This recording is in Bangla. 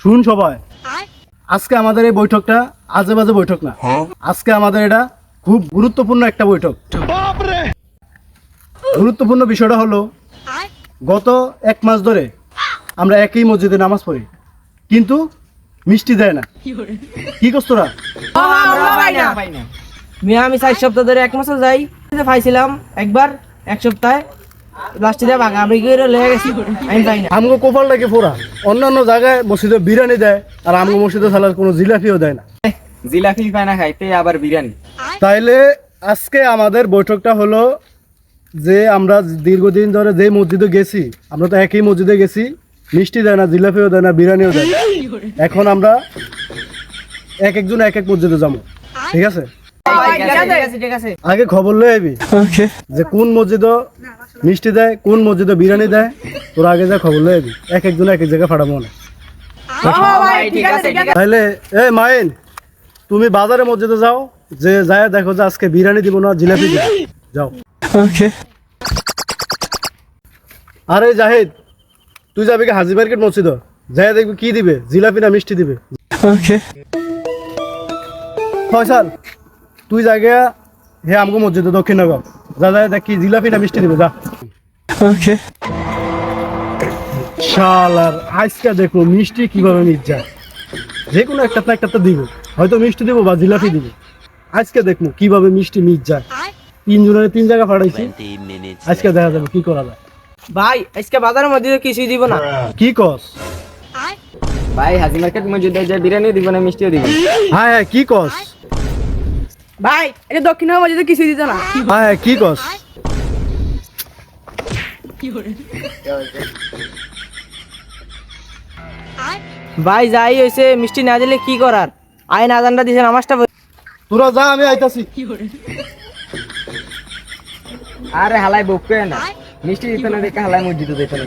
শুন সবাই, আজকে আমাদের এই বৈঠকটা আজে বাজে বৈঠক না। আজকে আমাদের এটা খুব গুরুত্বপূর্ণ একটা বৈঠক। গুরুত্বপূর্ণ বিষয়টা হলো, গত 1 মাস ধরে আমরা একই মসজিদে নামাজ পড়ি, কিন্তু মিষ্টি দেয় না। কি করছ তোরা? আমি 4 সপ্তাহ ধরে 1 মাসও যাই, পাইছিলাম একবার 1 সপ্তাহে লাস্টে দিয়ে ভাগা আমি লেগে গেছি। আমি পাই না। আমগো কোপাল লাগে ফোরা। অন্যান্য জায়গায় মসজিদে বিরিয়ানি দেয়, আর আমগো মসজিদে সালাদ কোনো জিলাপিও দেয় না। জিলাপি পায় না খাইতে, আবার বিরিয়ানি। তাইলে আজকে আমাদের বৈঠকটা হলো যে আমরা দীর্ঘদিন ধরে যে মসজিদে গেছি, আমরা তো একই মসজিদে গেছি, মিষ্টি দেয় না, জিলাপিও দেয় না, বিরিয়ানিও দেয় না। এখন আমরা একজন এক মসজিদে যাবো, ঠিক আছে? ঠিক আছে। আগে খবর লয়ে আইবি যে কোন মসজিদে মিষ্টি দেয়, কোন মসজিদে বিরিয়ানি দেয়। তোর আগে যা খবর লয়ে আইবি, একজন এক জায়গায় ফাটাবো না। তাইলে মাইন, তুমি বাজারে মসজিদে যাও, যে যায় দেখো যে আজকে বিরিয়ানি দিব না জিলাপি দিব, যাও। আরে জাহিদ, তুই যাবি কি হাজি মার্কেট মসজিদ? যাই দেখবি কি দিবে, জিলাপি না মিষ্টি দিবে। ফয়সাল, তুই জায়গা হে আমগো মসজিদে দক্ষিণনগর, যা যায় দেখ কি জিলাপি না মিষ্টি দিবে, যা। শালার আজকে দেখো মিষ্টি কিভাবে মিট যায়। যে কোনো একটা না একটা দিব, হয়তো মিষ্টি দিব বা জিলাপি দিব। আজকে দেখবো কিভাবে মিষ্টি মিট যায়। 3 জনের 3 জায়গা ফাটাইছি, আজকে দেখা যাবে কি করা যায়। ভাই আজকে বাজারের মধ্যে কিছুই দিব না। কি কস? ভাই হাজি মার্কেট মসজিদে যে বিরিয়ানি দিব না, মিষ্টিও দিব। হ্যাঁ হ্যাঁ, কি কস? ভাই এটা দক্ষিণের মধ্যে কিছুই দিত না। হ্যাঁ হ্যাঁ, কি কস? ভাই যাই হয়েছে, মিষ্টি না দিলে কি করার? আইন আজানটা দিছে, নামাজটা তোরা যা, আমি আইতাছি। আরে হালাই বকবে না, মিষ্টি দিতে না দেখে হালাই মসজিদে দিতে না।